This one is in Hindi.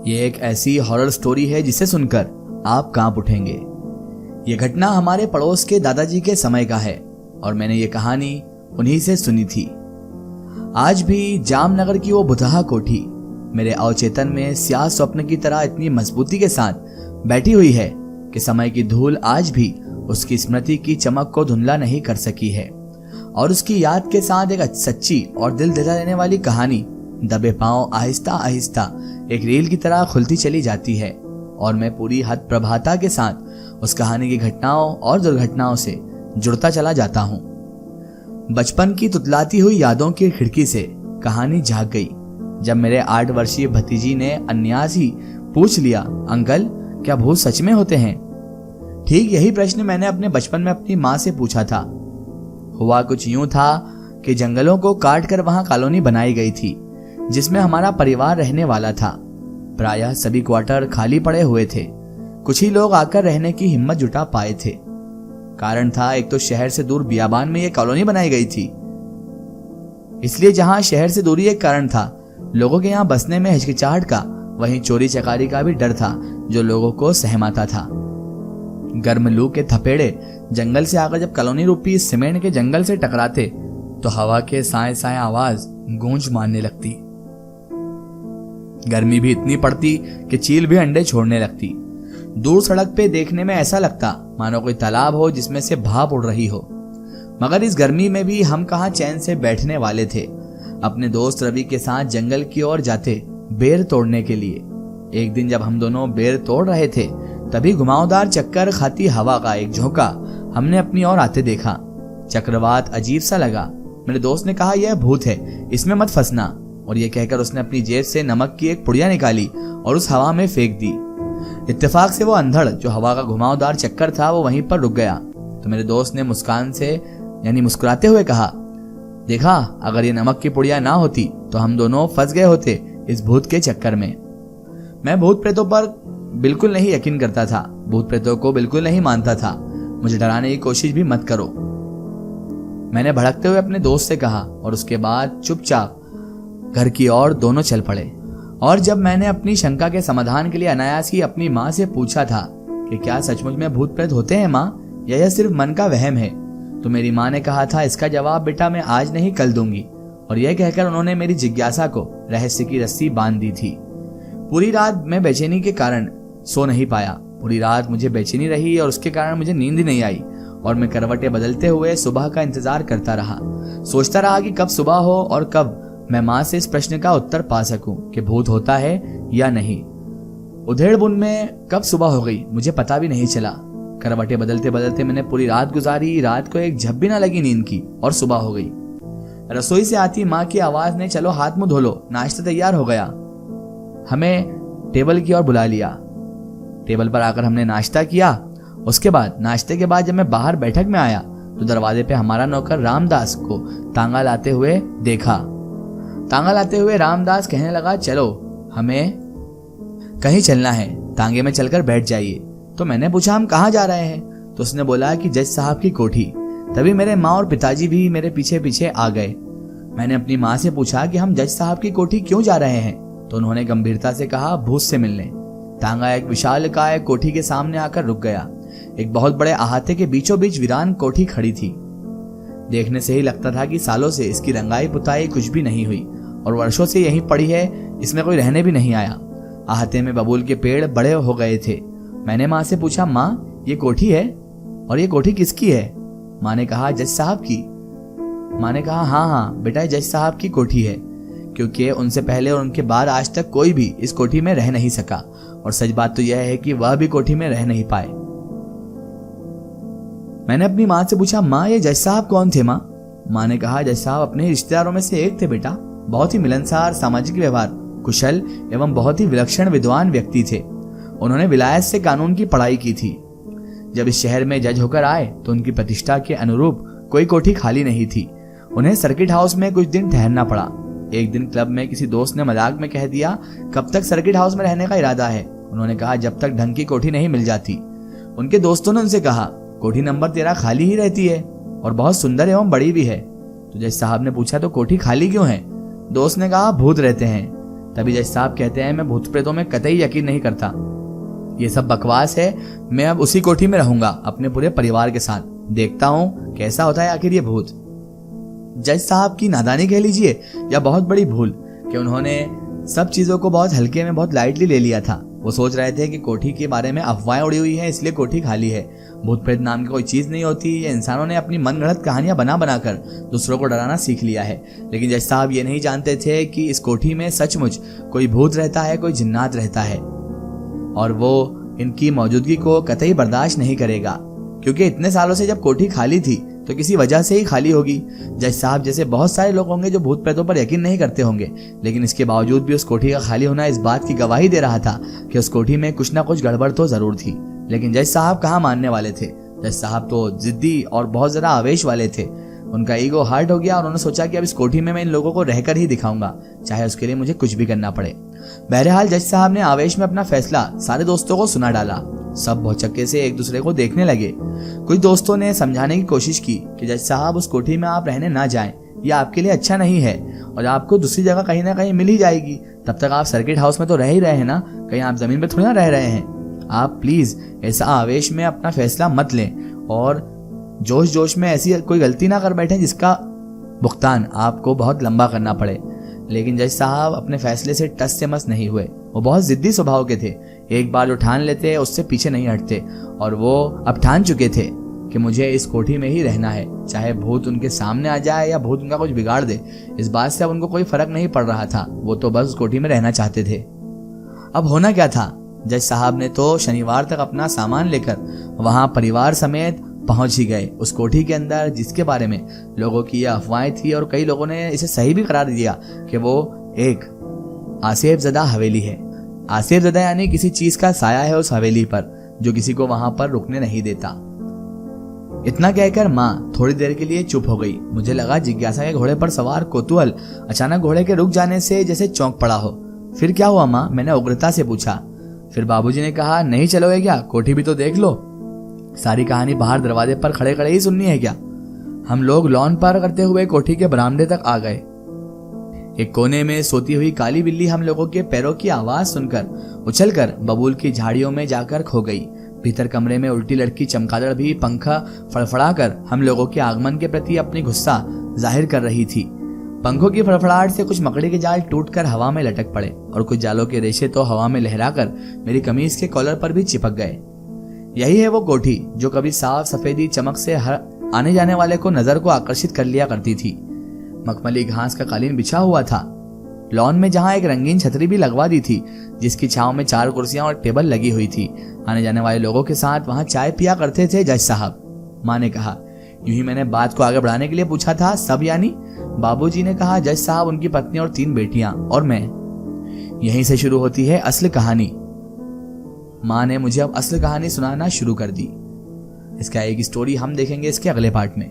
ये एक ऐसी हॉरर स्टोरी है जिसे सुनकर आप कांप उठेंगे। ये घटना हमारे पड़ोस के दादाजी के समय का है और मैंने ये कहानी उन्हीं से सुनी थी। आज भी जामनगर की वो बुधहा कोठी मेरे अवचेतन में स्याह स्वप्न की तरह इतनी मजबूती के साथ बैठी हुई है कि समय की धूल आज भी उसकी स्मृति की चमक को धुंधला नहीं कर सकी है। और उसकी याद के साथ एक सच्ची और दिल दहला देने वाली कहानी दबे पांव आहिस्ता आहिस्ता एक रील की तरह खुलती चली जाती है और मैं पूरी हद प्रभाता के साथ उस कहानी की घटनाओं और दुर्घटनाओं से जुड़ता चला जाता हूँ। बचपन की तुतलाती हुई यादों की खिड़की से कहानी झांक गई जब मेरे 8 वर्षीय भतीजी ने अन्यास ही पूछ लिया, अंकल क्या भूत सच में होते हैं? ठीक यही प्रश्न मैंने अपने बचपन में अपनी माँ से पूछा था। हुआ कुछ यूं था कि जंगलों को काट कर वहां कॉलोनी बनाई गई थी जिसमें हमारा परिवार रहने वाला था। प्रायः सभी क्वार्टर खाली पड़े हुए थे। कुछ ही लोग आकर रहने की हिम्मत जुटा पाए थे। कारण था, एक तो शहर से दूर बियाबान में यह कॉलोनी बनाई गई थी, इसलिए जहां शहर से दूरी एक कारण था, लोगों के यहां बसने में हिचकिचाहट का, वहीं चोरी चकारी का भी डर था जो लोगों को सहमाता था। गर्म लू के थपेड़े जंगल से आकर जब कॉलोनी रूपी सीमेंट के जंगल से टकराते तो हवा के साए साए आवाज गूंज मारने लगती। गर्मी भी इतनी पड़ती कि चील भी अंडे छोड़ने लगती। दूर सड़क पे देखने में ऐसा लगता मानो कोई तालाब हो जिसमें से भाप उड़ रही हो। मगर इस गर्मी में भी हम कहां चैन से बैठने वाले थे। अपने दोस्त रवि के साथ जंगल की ओर जाते बेर तोड़ने के लिए। एक दिन जब हम दोनों बेर तोड़ रहे थे तभी घुमावदार चक्कर खाती हवा का एक झोंका हमने अपनी ओर आते देखा। चक्रवात अजीब सा लगा। मेरे दोस्त ने कहा, यह भूत है, इसमें मत फंसना। और यह कहकर उसने अपनी जेब से नमक की एक पुड़िया निकाली और उस हवा में फेंक दी। इत्तेफाक से वो अंधड़ जो हवा का घुमावदार चक्कर था वो वहीं पर रुक गया। तो मेरे दोस्त ने मुस्कान से यानी मुस्कुराते हुए कहा, देखा अगर ये नमक की पुड़िया ना होती तो हम दोनों फंस गए होते इस भूत के चक्कर में। मैं भूत प्रेतों पर बिल्कुल नहीं यकीन करता था, भूत प्रेतों को बिल्कुल नहीं मानता था। मुझे डराने की कोशिश भी मत करो, मैंने भड़कते हुए अपने दोस्त से कहा और उसके बाद चुपचाप घर की ओर दोनों चल पड़े। और जब मैंने अपनी शंका के समाधान के लिए अनायास ही अपनी माँ से पूछा था कि क्या सचमुच में भूत प्रेत होते हैं माँ, या यह सिर्फ मन का वहम है, तो मेरी माँ ने कहा था, इसका जवाब बेटा मैं आज नहीं कल दूंगी। और यह कहकर उन्होंने मेरी जिज्ञासा को रहस्य की रस्सी बांध दी थी। पूरी रात मैं बेचैनी के कारण सो नहीं पाया। पूरी रात मुझे बेचैनी रही और उसके कारण मुझे नींद नहीं आई और मैं करवटें बदलते हुए सुबह का इंतजार करता रहा। सोचता रहा कि कब सुबह हो और कब मैं माँ से इस प्रश्न का उत्तर पा सकूं कि भूत होता है या नहीं। उधेड़ बुन में कब सुबह हो गई मुझे पता भी नहीं चला। करवटें बदलते बदलते मैंने पूरी रात गुजारी। रात को एक झप्पी ना लगी नींद की और सुबह हो गई। रसोई से आती माँ की आवाज ने, चलो हाथ मुंह धो लो, नाश्ता तैयार हो गया। हमें टेबल की ओर बुला लिया। टेबल पर आकर हमने नाश्ता किया। उसके बाद नाश्ते के बाद जब मैं बाहर बैठक में आया तो दरवाजे पे हमारा नौकर रामदास को तांगा लाते हुए देखा। तांगा लाते हुए रामदास कहने लगा, चलो हमें कहीं चलना है, तांगे में चलकर बैठ जाइए। तो मैंने पूछा, हम कहाँ जा रहे हैं? तो उसने बोला कि जज साहब की कोठी। तभी मेरे माँ और पिताजी भी मेरे पीछे पीछे आ गए। मैंने अपनी माँ से पूछा कि हम जज साहब की कोठी क्यों जा रहे हैं? तो उन्होंने गंभीरता से कहा, भूत से मिलने। तांगा एक विशालकाय कोठी के सामने आकर रुक गया। एक बहुत बड़े अहाते के बीचों बीच वीरान कोठी खड़ी थी। देखने से ही लगता था कि सालों से इसकी रंगाई पुताई कुछ भी नहीं हुई और वर्षों से यहीं पड़ी है, इसमें कोई रहने भी नहीं आया। अहाते में बबूल के पेड़ बड़े हो गए थे। मैंने माँ से पूछा, माँ ये कोठी है और ये कोठी किसकी है? माँ ने कहा, जज साहब की। माँ ने कहा, हाँ बेटा जज साहब की कोठी है, क्योंकि उनसे पहले और उनके बाद आज तक कोई भी इस कोठी में रह नहीं सका और सच बात तो यह है कि वह भी कोठी में रह नहीं पाए। मैंने अपनी माँ से पूछा, माँ ये जज साहब कौन थे? माँ ने कहा, जज साहब अपने रिश्तेदारों में से एक थे बेटा। बहुत ही मिलनसार, सामाजिक व्यवहार कुशल एवं बहुत ही विलक्षण विद्वान व्यक्ति थे। उन्होंने विलायत से कानून की पढ़ाई की थी। जब इस शहर में जज होकर आए तो उनकी प्रतिष्ठा के अनुरूप कोई कोठी खाली नहीं थी। उन्हें सर्किट हाउस में कुछ दिन ठहरना पड़ा। एक दिन क्लब में किसी दोस्त ने मजाक में कह दिया, कब तक सर्किट हाउस में रहने का इरादा है? उन्होंने कहा, जब तक ढंग की कोठी नहीं मिल जाती। उनके दोस्तों ने उनसे कहा, कोठी नंबर 13 खाली ही रहती है और बहुत सुंदर एवं बड़ी भी है। तो जज साहब ने पूछा, तो कोठी खाली क्यों है? दोस्त ने कहा, भूत रहते हैं। तभी जज साहब कहते हैं, मैं भूत प्रेतों में कतई यकीन नहीं करता, ये सब बकवास है। मैं अब उसी कोठी में रहूंगा अपने पूरे परिवार के साथ, देखता हूं कैसा होता है आखिर ये भूत। जज साहब की नादानी कह लीजिए या बहुत बड़ी भूल कि उन्होंने सब चीजों को बहुत हल्के में, बहुत लाइटली ले लिया था। वो सोच रहे थे कि कोठी के बारे में अफवाहें उड़ी हुई है, इसलिए कोठी खाली है। भूत प्रेत नाम की कोई चीज नहीं होती। ये इंसानों ने अपनी मनगढ़ंत कहानियां बना बनाकर दूसरों को डराना सीख लिया है। लेकिन जज साहब ये नहीं जानते थे कि इस कोठी में सचमुच कोई भूत रहता है, कोई जिन्नात रहता है, और वो इनकी मौजूदगी को कतई बर्दाश्त नहीं करेगा, क्योंकि इतने सालों से जब कोठी खाली थी तो किसी वजह से ही खाली होगी। जज साहब जैसे बहुत सारे लोग होंगे जो भूत प्रेतों पर यकीन नहीं करते होंगे, लेकिन इसके बावजूद भी उस कोठी का खाली होना इस बात की गवाही दे रहा था कि उस कोठी में कुछ ना कुछ गड़बड़ तो जरूर थी। लेकिन जज साहब कहाँ मानने वाले थे। जज साहब तो जिद्दी और बहुत ज्यादा आवेश वाले थे। उनका ईगो हर्ट हो गया और उन्होंने सोचा कि अब इस कोठी में मैं इन लोगों को रहकर ही दिखाऊंगा, चाहे उसके लिए मुझे कुछ भी करना पड़े। बहरहाल जज साहब ने आवेश में अपना फैसला सारे दोस्तों को सुना डाला। सब भौचक्के से एक दूसरे को देखने लगे। कुछ दोस्तों ने समझाने की कोशिश की कि जज साहब उस कोठी में आप रहने ना जाएं, यह आपके लिए अच्छा नहीं है और आपको दूसरी जगह कहीं ना कहीं मिल ही जाएगी। तब तक आप सर्किट हाउस में तो रह ही रहे हैं ना, कहीं आप जमीन पे थोड़ी ना रह रहे हैं। आप प्लीज ऐसा आवेश में अपना फैसला मत लें और जोश जोश में ऐसी कोई गलती ना कर बैठे जिसका भुगतान आपको बहुत लंबा करना पड़े। लेकिन जज साहब अपने फैसले से टस से मस नहीं हुए। वो बहुत जिद्दी स्वभाव के थे। एक बार जो ठान लेते उससे पीछे नहीं हटते, और वो अब ठान चुके थे कि मुझे इस कोठी में ही रहना है, चाहे भूत उनके सामने आ जाए या भूत उनका कुछ बिगाड़ दे। इस बात से अब उनको कोई फर्क नहीं पड़ रहा था। वो तो बस उस कोठी में रहना चाहते थे। अब होना क्या था, जज साहब ने तो शनिवार तक अपना सामान लेकर वहां परिवार समेत पहुंच ही गए उस कोठी के अंदर, जिसके बारे में लोगों की यह अफवाहें थी और कई लोगों ने इसे सही भी करार दिया कि वो एक आसिफ ज़दा हवेली है। आसिफ ज़दा यानी किसी चीज का साया है उस हवेली पर, जो किसी को वहां पर रुकने नहीं देता। इतना कहकर माँ थोड़ी देर के लिए चुप हो गई। मुझे लगा जिज्ञासा के घोड़े पर सवार कोतूहल अचानक घोड़े के रुक जाने से जैसे चौंक पड़ा हो। फिर क्या हुआ माँ, मैंने उग्रता से पूछा। फिर बाबूजी ने कहा, नहीं चलोगे क्या, कोठी भी तो देख लो। सारी कहानी बाहर दरवाजे पर खड़े खड़े ही सुननी है क्या। हम लोग लॉन पार करते हुए कोठी के बरामदे तक आ गए। एक कोने में सोती हुई काली बिल्ली हम लोगों के पैरों की आवाज सुनकर उछलकर बबूल की झाड़ियों में जाकर खो गई। भीतर कमरे में उल्टी लड़की चमगादड़ भी पंखा फड़फड़ाकर हम लोगों के आगमन के प्रति अपनी गुस्सा जाहिर कर रही थी। पंखों की फड़फड़ाहट से कुछ मकड़ी के जाल टूटकर हवा में लटक पड़े और कुछ जालों के रेशे तो हवा में लहराकर मेरी कमीज के कॉलर पर भी चिपक गए। यही है वो कोठी जो कभी साफ सफेदी चमक से हर आने जाने वाले को नजर को आकर्षित कर लिया करती थी। मखमली घास का कालीन बिछा हुआ था। लॉन में जहां एक रंगीन छतरी भी लगवा दी थी, जिसकी छांव में 4 कुर्सियां और टेबल लगी हुई थी। आने जाने वाले लोगों के साथ वहां चाय पिया करते थे जज साहब। माँ ने कहा। यूं ही मैंने बात को आगे बढ़ाने के लिए पूछा था, सब यानी? बाबूजी ने कहा, जज साहब, उनकी पत्नी और 3 बेटियां और मैं। यहीं से शुरू होती है असली कहानी। माँ ने मुझे अब असली कहानी सुनाना शुरू कर दी। इसका एक स्टोरी हम देखेंगे इसके अगले पार्ट में।